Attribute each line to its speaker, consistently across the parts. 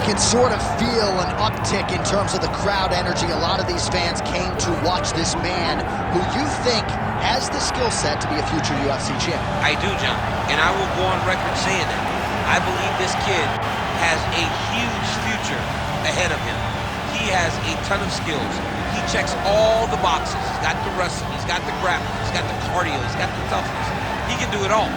Speaker 1: can sort of feel an uptick in terms of the crowd energy. A lot of these fans came to watch this man who you think has the skill set to be a future UFC champ.
Speaker 2: I do, John, and I will go on record saying that. I believe this kid has a huge future ahead of him. He has a ton of skills. He checks all the boxes. He's got the wrestling, he's got the grappling, he's got the cardio, he's got the toughness. He can do it all.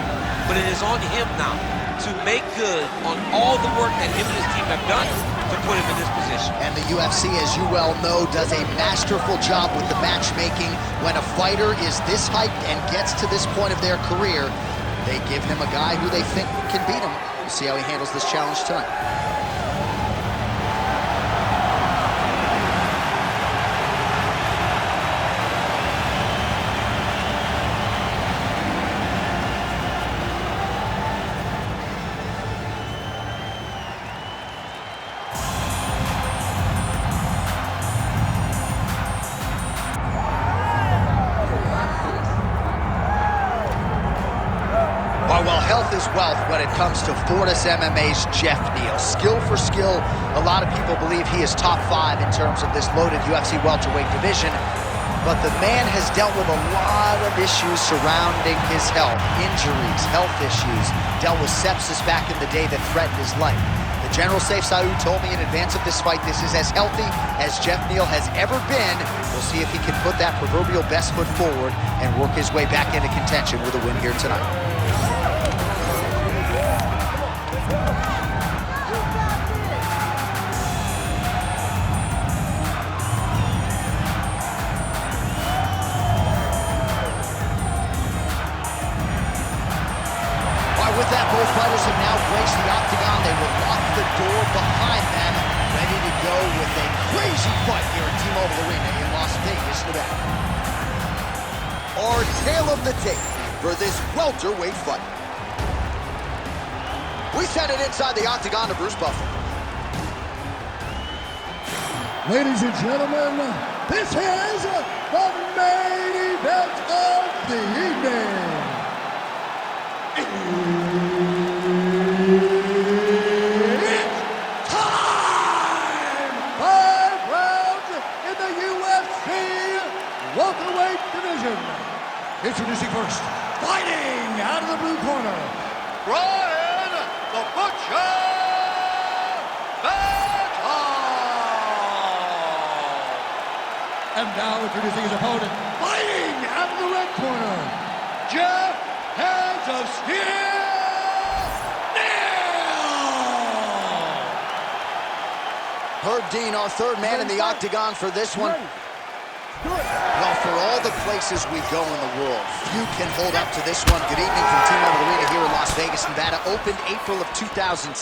Speaker 2: But it is on him now to make good on all the work that him and his team have done to put him in this position.
Speaker 1: And the UFC, as you well know, does a masterful job with the matchmaking. When a fighter is this hyped and gets to this point of their career, they give him a guy who they think can beat him. We'll see how he handles this challenge tonight. Well, health is wealth when it comes to Fortis MMA's Geoff Neal. Skill for skill, a lot of people believe he is top 5 in terms of this loaded UFC welterweight division. But the man has dealt with a lot of issues surrounding his health. Injuries, health issues, dealt with sepsis back in the day that threatened his life. The General Saif Saud told me in advance of this fight this is as healthy as Geoff Neal has ever been. We'll see if he can put that proverbial best foot forward and work his way back into contention with a win here tonight. With that, both fighters have now graced the octagon. They will lock the door behind them, ready to go with a crazy fight here at T-Mobile Arena in Las Vegas, Nevada. Our tale of the tape for this welterweight fight. We send it inside the octagon to Bruce Buffer.
Speaker 3: Ladies and gentlemen, this is the main event of the evening. It's time! 5 rounds in the UFC welterweight division. Introducing first, fighting out of the blue corner, Bryan the Butcher Battle! And now introducing his opponent, fighting out of the red corner, Geoff Hands of Steel, Neal!
Speaker 1: Herb Dean, our third man in the octagon for this one. Well, for all the places we go in the world, few can hold up to this one. Good evening from T-Mobile Arena here in Las Vegas, Nevada. Opened April of 2016.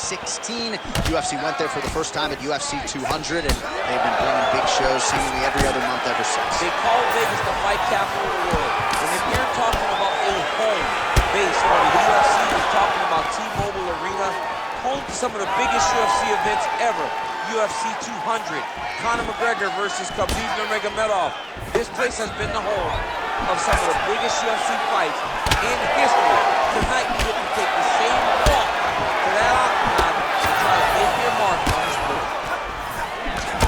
Speaker 1: UFC went there for the first time at UFC 200, and they've been bringing big shows seemingly every other month ever since.
Speaker 2: They call Vegas the fight capital of the world. And if you're talking about a home base for the UFC, you're talking about T-Mobile Arena, home to some of the biggest UFC events ever. UFC 200, Conor McGregor versus Khabib Nurmagomedov. This place has been the home of some of the biggest UFC fights in history. Tonight, we get to take the same walk to that octagon to try to make their mark on the sport.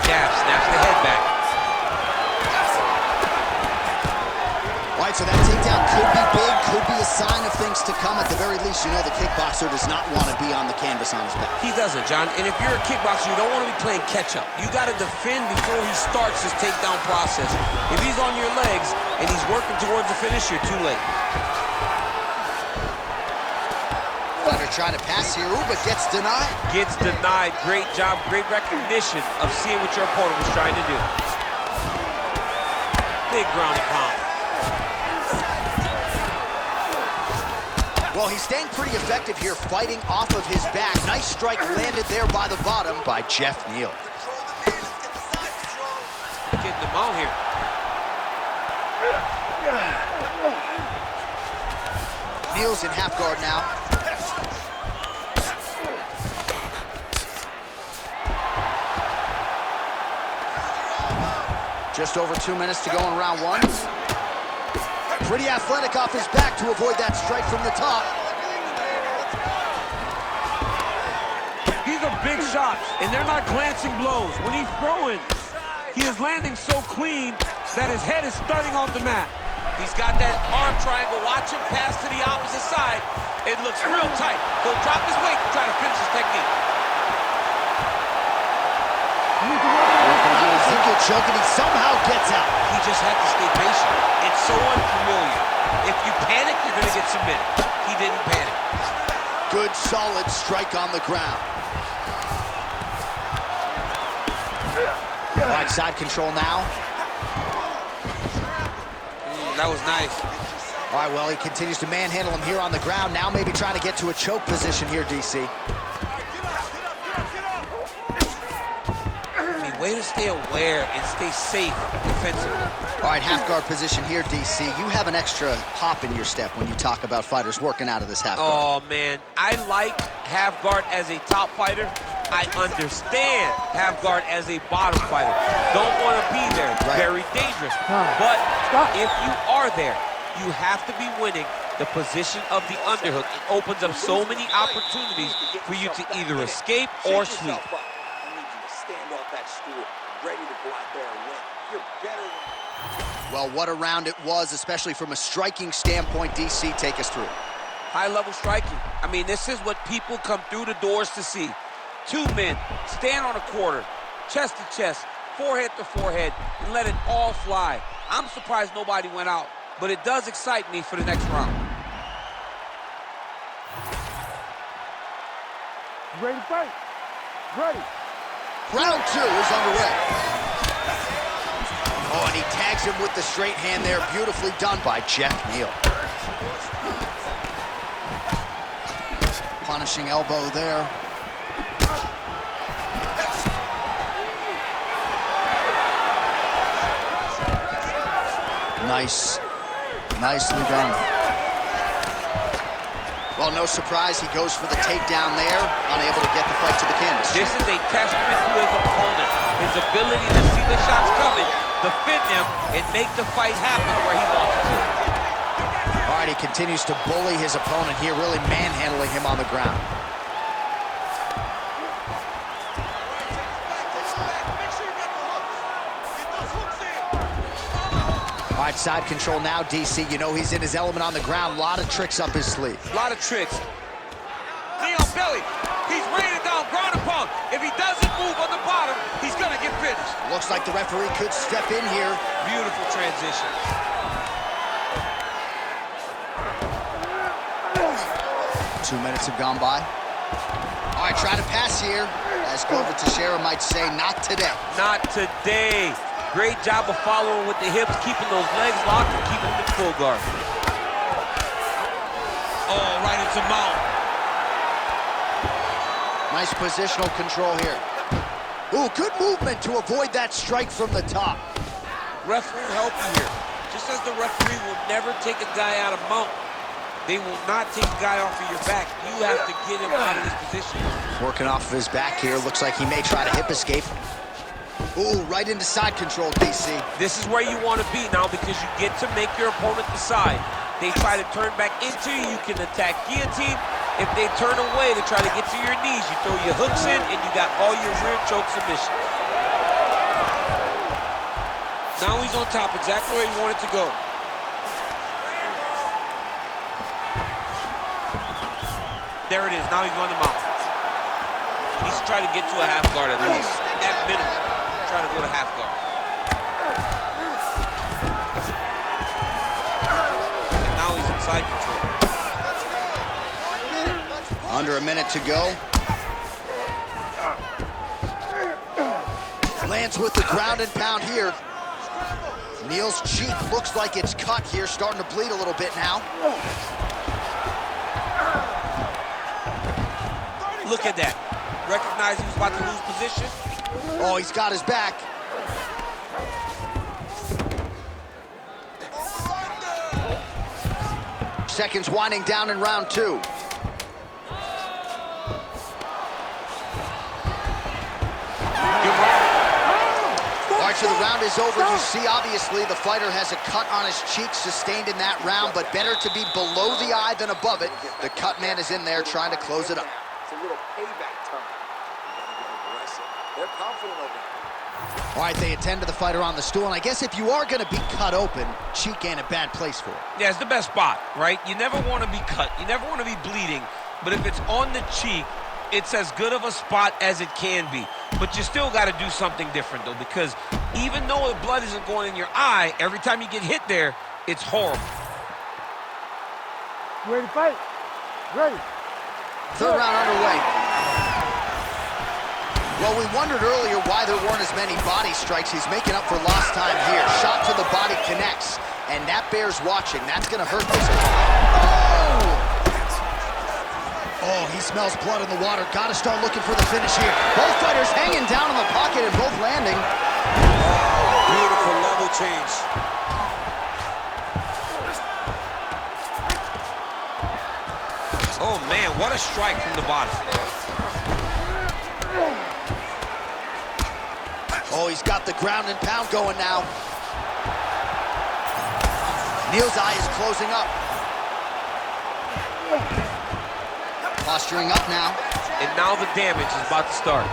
Speaker 2: Jab snaps the head back.
Speaker 1: All right, so that takedown could be big, could be a sign of things to come. At the very least, you know the kickboxer does not want to be on the canvas on his back.
Speaker 2: He doesn't, John. And if you're a kickboxer, you don't want to be playing catch-up. You got to defend before he starts his takedown process. If he's on your legs and he's working towards the finish, you're too late.
Speaker 1: Fighter trying to pass here, but gets denied.
Speaker 2: Gets denied. Great job, great recognition of seeing what your opponent was trying to do. Big ground and pound.
Speaker 1: Well, he's staying pretty effective here, fighting off of his back. Nice strike landed there by the bottom by Geoff Neal.
Speaker 2: Getting them out here.
Speaker 1: Neal's in half guard now. Just over 2 minutes to go in round one. Pretty athletic off his back to avoid that strike from the top.
Speaker 2: He's a big
Speaker 4: shots, and they're not glancing blows. When he's throwing, he is landing so clean that his head is starting off the mat.
Speaker 2: He's got that arm triangle. Watch him pass to the opposite side. It looks real tight. He'll drop his weight to try to finish his technique.
Speaker 1: Ezekiel choking, he somehow gets out.
Speaker 2: He just had to stay patient. It's so unfamiliar. If you panic, you're going to get submitted. He didn't panic.
Speaker 1: Good, solid strike on the ground. Right side control now.
Speaker 2: That was nice.
Speaker 1: All right, well, he continues to manhandle him here on the ground. Now maybe trying to get to a choke position here, DC.
Speaker 2: Way to stay aware and stay safe defensively.
Speaker 1: All right, half guard position here, DC. You have an extra hop in your step when you talk about fighters working out of this half guard.
Speaker 2: Oh, man. I like half guard as a top fighter. I understand half guard as a bottom fighter. Don't want to be there. It's very dangerous. But if you are there, you have to be winning the position of the underhook. It opens up so many opportunities for you to either escape or sleep.
Speaker 5: Stand off that stool, ready to go out there and win. You're better than...
Speaker 1: Well, what a round it was, especially from a striking standpoint. DC, take us through.
Speaker 2: High-level striking. I mean, this is what people come through the doors to see. Two men stand on a quarter, chest to chest, forehead to forehead, and let it all fly. I'm surprised nobody went out, but it does excite me for the next round.
Speaker 4: Ready to fight? Ready.
Speaker 1: Round 2 is underway. Oh, and he tags him with the straight hand there. Beautifully done by Geoff Neal. Punishing elbow there. Nice. Nicely done. Well, no surprise, he goes for the takedown there, unable to get the fight to the canvas.
Speaker 2: This is a testament to his opponent, his ability to see the shots coming, defend them, and make the fight happen where he wants it to.
Speaker 1: All right, he continues to bully his opponent here, really manhandling him on the ground. All right, side control now, DC. You know he's in his element on the ground. A lot of tricks up his sleeve.
Speaker 2: A lot of tricks. Knee on belly. He's raining down, ground and pound. If he doesn't move on the bottom, he's going to get finished.
Speaker 1: Looks like the referee could step in here.
Speaker 2: Beautiful transition.
Speaker 1: 2 minutes have gone by. All right, try to pass here. As Glover Teixeira might say, not today.
Speaker 2: Not today. Great job of following with the hips, keeping those legs locked and keeping them in full guard. Oh, right into mount.
Speaker 1: Nice positional control here. Ooh, good movement to avoid that strike from the top.
Speaker 2: Referee will help you here. Just as the referee will never take a guy out of mount, they will not take a guy off of your back. You have to get him out of this position.
Speaker 1: Working off of his back here. Looks like he may try to hip escape. Ooh, right into side control, DC.
Speaker 2: This is where you want to be now because you get to make your opponent decide. They try to turn back into you, you can attack guillotine. If they turn away to try to get to your knees, you throw your hooks in and you got all your rear choke submission. Now he's on top, exactly where he wanted to go. There it is, now he's going to mount. He's trying to get to a half guard at least, at minimum. Try to go to half guard. And now he's in side control.
Speaker 1: Under a minute to go. Lands with the ground and pound here. Neal's cheek looks like it's cut here, starting to bleed a little bit now.
Speaker 2: Look at that. Recognize he was about to lose position.
Speaker 1: Oh, he's got his back. Seconds winding down in round 2. All right, so the round is over. You see, obviously, the fighter has a cut on his cheek sustained in that round, but better to be below the eye than above it. The cut man is in there trying to close it up.
Speaker 5: It's a little payback time. They're confident over him.
Speaker 1: All right, they attend to the fighter on the stool, and I guess if you are going to be cut open, cheek ain't a bad place for it.
Speaker 4: Yeah, it's the best spot, right? You never want to be cut. You never want to be bleeding. But if it's on the cheek, it's as good of a spot as it can be. But you still got to do something different, though, because even though the blood isn't going in your eye, every time you get hit there, it's horrible.
Speaker 3: You ready to fight? Ready.
Speaker 1: Third round underway. Well, we wondered earlier why there weren't as many body strikes. He's making up for lost time here. Shot to the body connects, and that bears watching. That's going to hurt this opponent. Oh, he smells blood in the water. Got to start looking for the finish here. Both fighters hanging down in the pocket and both landing.
Speaker 2: Beautiful level change.
Speaker 4: Oh, man, what a strike from the bottom.
Speaker 1: Oh, he's got the ground and pound going now. Neal's eye is closing up. Posturing up now.
Speaker 4: And now the damage is about to start.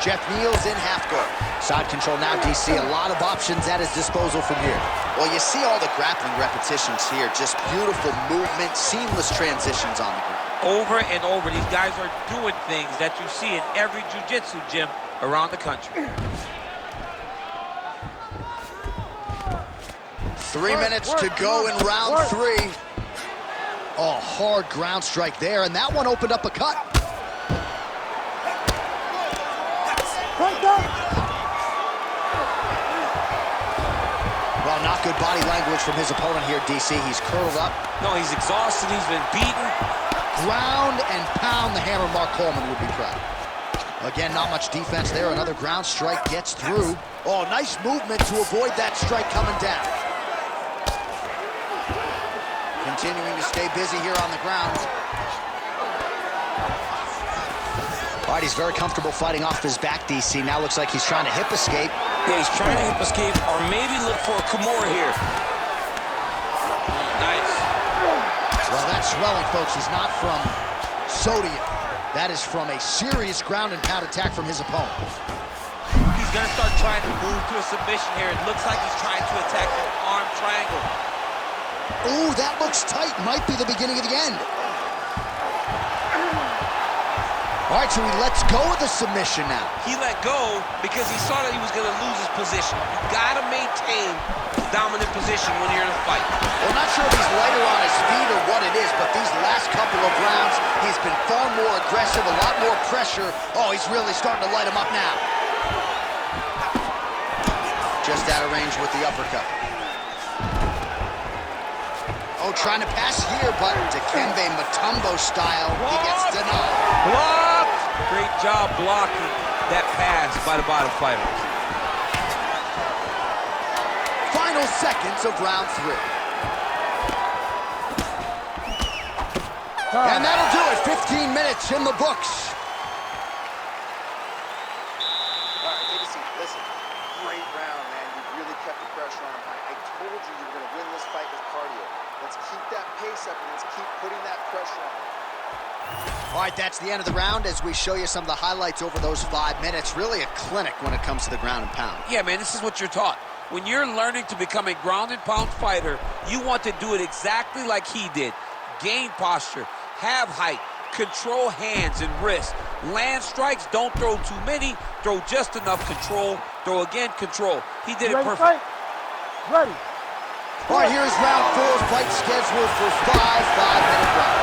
Speaker 1: Geoff Neal's in half guard. Side control now, DC. A lot of options at his disposal from here. Well, you see all the grappling repetitions here. Just beautiful movement, seamless transitions on the ground.
Speaker 4: Over and over, these guys are doing things that you see in every jiu-jitsu gym around the country.
Speaker 1: 3 minutes to go in round 3. Oh, hard ground strike there, and that one opened up a cut. Well, not good body language from his opponent here, DC. He's curled up.
Speaker 4: No, he's exhausted. He's been beaten.
Speaker 1: Ground and pound. The hammer Mark Coleman would be proud. Again, not much defense there. Another ground strike gets through. Oh, nice movement to avoid that strike coming down. Continuing to stay busy here on the ground. All right, he's very comfortable fighting off his back, DC. Now looks like he's trying to hip escape.
Speaker 4: Yeah, he's trying to hip escape or maybe look for a Kimura here. Nice.
Speaker 1: Well, that swelling, folks, is not from sodium. That is from a serious ground and pound attack from his opponent.
Speaker 4: He's going to start trying to move to a submission here. It looks like he's trying to attack an arm triangle.
Speaker 1: Ooh, that looks tight. Might be the beginning of the end. All right, so he lets go of the submission now.
Speaker 4: He let go because he saw that he was going to lose his position. You got to maintain the dominant position when you're in a fight.
Speaker 1: Well, not sure if he's lighter on his feet or what it is, but these last couple of rounds, he's been far more aggressive, a lot more pressure. Oh, he's really starting to light him up now. Just out of range with the uppercut. Oh, trying to pass here, but Dikembe Mutombo style, he gets denied.
Speaker 4: Blocked! Great job blocking that pass by the bottom fighter.
Speaker 1: Final seconds of round 3. And that'll do it. 15 minutes in the books.
Speaker 5: All right, take a seat. Listen, great round, man. You really kept the pressure on him. I told you you were going to win this fight with cardio. Let's keep that pace up and let's keep putting that pressure on him.
Speaker 1: All right, that's the end of the round as we show you some of the highlights over those 5 minutes. Really a clinic when it comes to the ground and pound.
Speaker 4: Yeah, man, this is what you're taught. When you're learning to become a ground and pound fighter, you want to do it exactly like he did. Gain posture, have height, control hands and wrists. Land strikes, don't throw too many, throw just enough, control, throw again, control. He did it perfect.
Speaker 3: Ready.
Speaker 1: All right, here's round 4, fight scheduled for 5 5-minute rounds.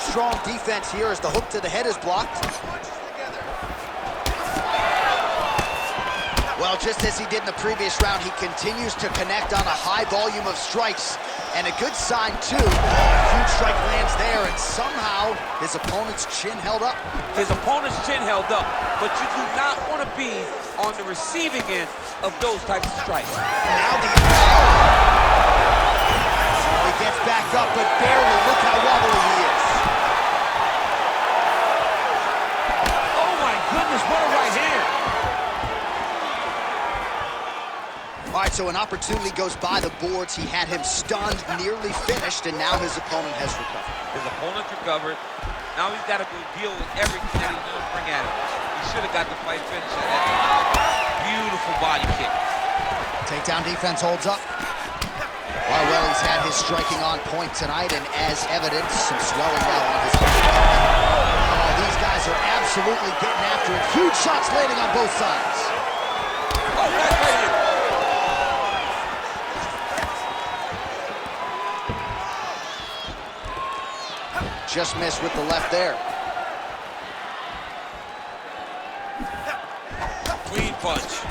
Speaker 1: Strong defense here as the hook to the head is blocked. Well, just as he did in the previous round, he continues to connect on a high volume of strikes. And a good sign, too. A huge strike lands there, and somehow his opponent's chin held up.
Speaker 4: His opponent's chin held up, but you do not want to be on the receiving end of those types of strikes.
Speaker 1: Now he gets back up, but barely. Look how wobbly he is.
Speaker 4: Oh, my goodness, what a right hand.
Speaker 1: All right, so an opportunity goes by the boards. He had him stunned, nearly finished, and now his opponent has recovered.
Speaker 2: His opponent recovered. Now he's got to go deal with everything that he's going to bring at him. He should have got the fight finished at that. Beautiful body kick.
Speaker 1: Takedown defense holds up. Well, he's had his striking on point tonight, and as evidence, some swelling now on his head. Oh, these guys are absolutely getting after it. Huge shots landing on both sides.
Speaker 2: Oh, that's right here.
Speaker 1: Just missed with the left there.
Speaker 2: Clean punch.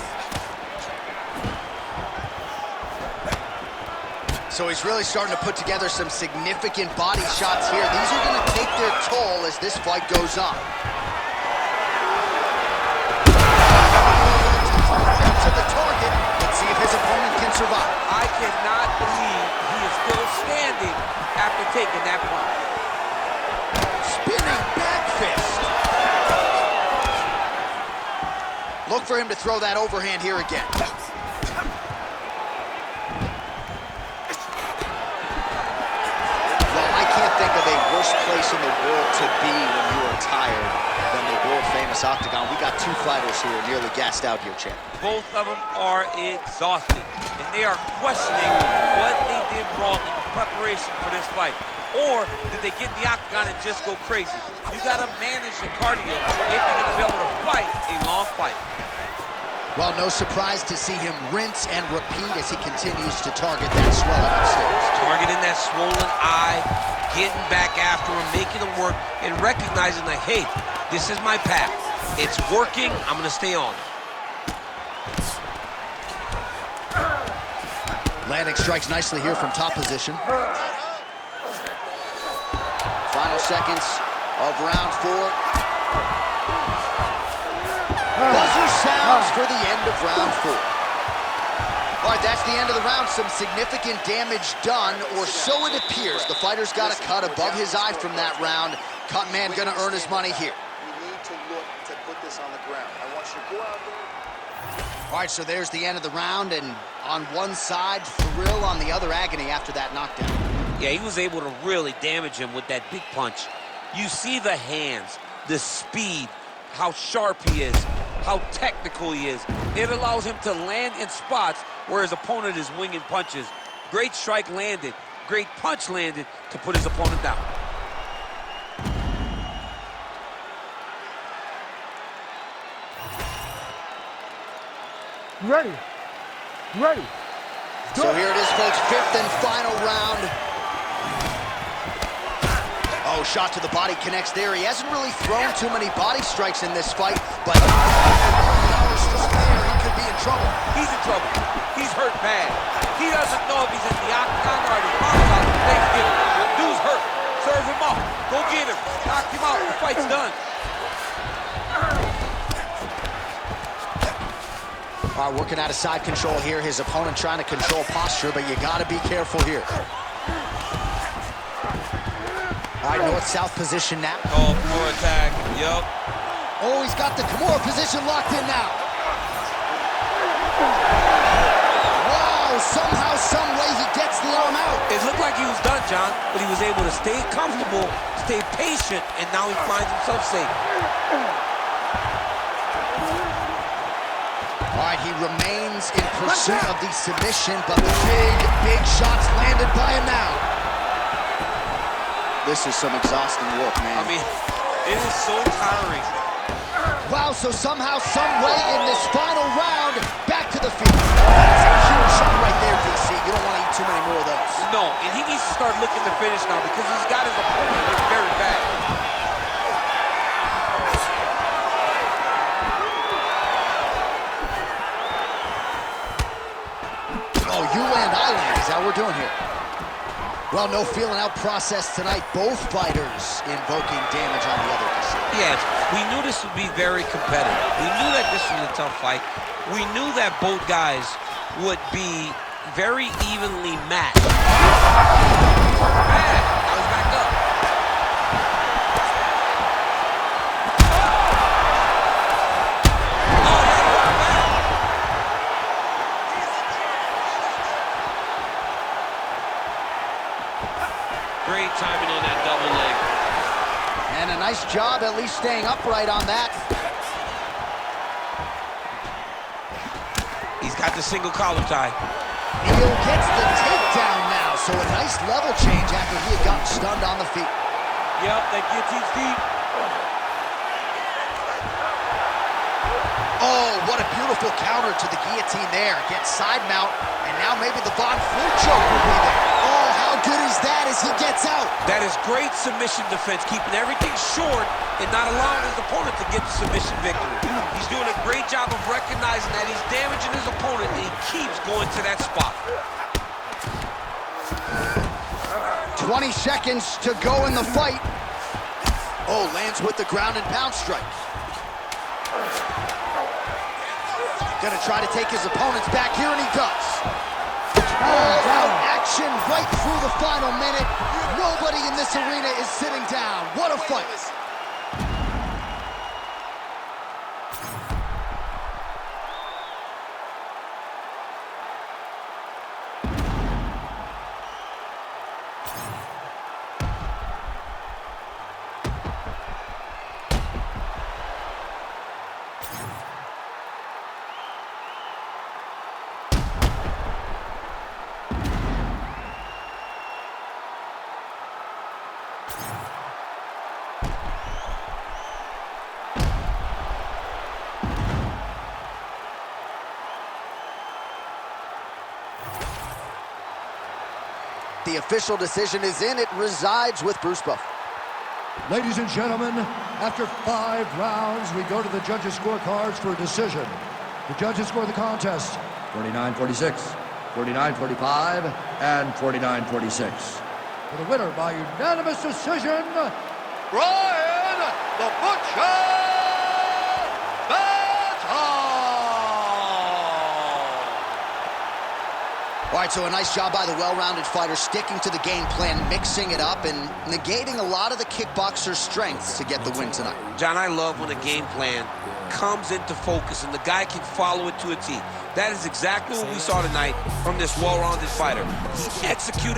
Speaker 1: So he's really starting to put together some significant body shots here. These are going to take their toll as this fight goes on. To the target. Let's see if his opponent can survive.
Speaker 2: I cannot believe he is still standing after taking that punch.
Speaker 1: Spinning back fist. Look for him to throw that overhand here again. Think of a worse place in the world to be when you are tired than the world-famous octagon. We got two fighters who are nearly gassed out here, champ.
Speaker 2: Both of them are exhausted, and they are questioning what they did wrong in preparation for this fight. Or did they get in the octagon and just go crazy? You got to manage the cardio if you're going to be able to fight a long fight.
Speaker 1: Well, no surprise to see him rinse and repeat as he continues to target that swelling upstairs.
Speaker 2: Targeting that swollen eye, getting back after him, making him work, and recognizing that, hey, this is my path. It's working, I'm gonna stay on.
Speaker 1: Landing strikes nicely here from top position. Final seconds of round 4. Buzzer sounds for the end of round 4. All right, that's the end of the round. Some significant damage done, or so it appears. The fighter's got a cut above his eye from that round. Cut man gonna earn his money here.
Speaker 5: You need to look to put this on the ground. I want you to go out there.
Speaker 1: All right, so there's the end of the round, and on one side, thrill, on the other, agony after that knockdown.
Speaker 2: Yeah, he was able to really damage him with that big punch. You see the hands, the speed, how sharp he is, how technical he is. It allows him to land in spots where his opponent is winging punches. Great strike landed, great punch landed to put his opponent down.
Speaker 3: Ready. Ready.
Speaker 1: So here it is, folks, 5th and final round. Oh, shot to the body connects there. He hasn't really thrown too many body strikes in this fight, but just there, he could be in trouble.
Speaker 2: He's in trouble. He's hurt bad. He doesn't know if he's in the octagon or the octagon. Thanksgiving. Dude's hurt. Serve him up. Go get him. Knock him out. The fight's done.
Speaker 1: All right, working out of side control here. His opponent trying to control posture, but you got to be careful here. All right, north-south position now.
Speaker 2: Oh, poor attack. Yup.
Speaker 1: Oh, he's got the Kimura position locked in now. Wow, somehow, some way he gets the arm out.
Speaker 2: It looked like he was done, John, but he was able to stay comfortable, stay patient, and now he finds himself safe.
Speaker 1: All right, he remains in pursuit of the submission, but big shots landed by him now. This is some exhausting work, man.
Speaker 2: I mean, it is so tiring.
Speaker 1: Wow, so somehow, some way in this final round, back to the feet. That's a huge shot right there, DC. You don't want to eat too many more of those.
Speaker 2: No, and he needs to start looking to finish now because he's got his opponent hurt very bad.
Speaker 1: Oh, you land, I land. Is that what we're doing here? Well, no feeling out process tonight. Both fighters invoking damage on the other.
Speaker 2: Yes, we knew this would be very competitive. We knew that this was a tough fight. We knew that both guys would be very evenly matched. Man, I was back up. Oh, yeah,
Speaker 1: And a nice job at least staying upright on that.
Speaker 4: He's got the single collar tie.
Speaker 1: Neal gets the takedown now, so a nice level change after he had gotten stunned on the feet.
Speaker 2: Yep, that guillotine's deep.
Speaker 1: Oh, what a beautiful counter to the guillotine there. Gets side mount, and now maybe the Von Flue choke will be there. Oh, how good is that as he gets out?
Speaker 4: That is great submission defense, keeping everything short and not allowing his opponent to get the submission victory. He's doing a great job of recognizing that he's damaging his opponent, and he keeps going to that spot.
Speaker 1: 20 seconds to go in the fight. Oh, lands with the ground and pound strike. Gonna try to take his opponents back here, and he does. All-out action right through the final minute. Nobody in this arena is sitting down. What a fight. The official decision is in. It resides with Bruce Buff.
Speaker 3: Ladies and gentlemen, after 5 rounds, we go to the judges' scorecards for a decision. The judges score the contest 49-46, 49-45, and 49-46. For the winner by unanimous decision, Bryan the Butcher!
Speaker 1: All right, so a nice job by the well-rounded fighter, sticking to the game plan, mixing it up, and negating a lot of the kickboxer's strengths to get the win tonight.
Speaker 4: John, I love when a game plan comes into focus and the guy can follow it to a T. That is exactly what we saw tonight from this well-rounded fighter. He executed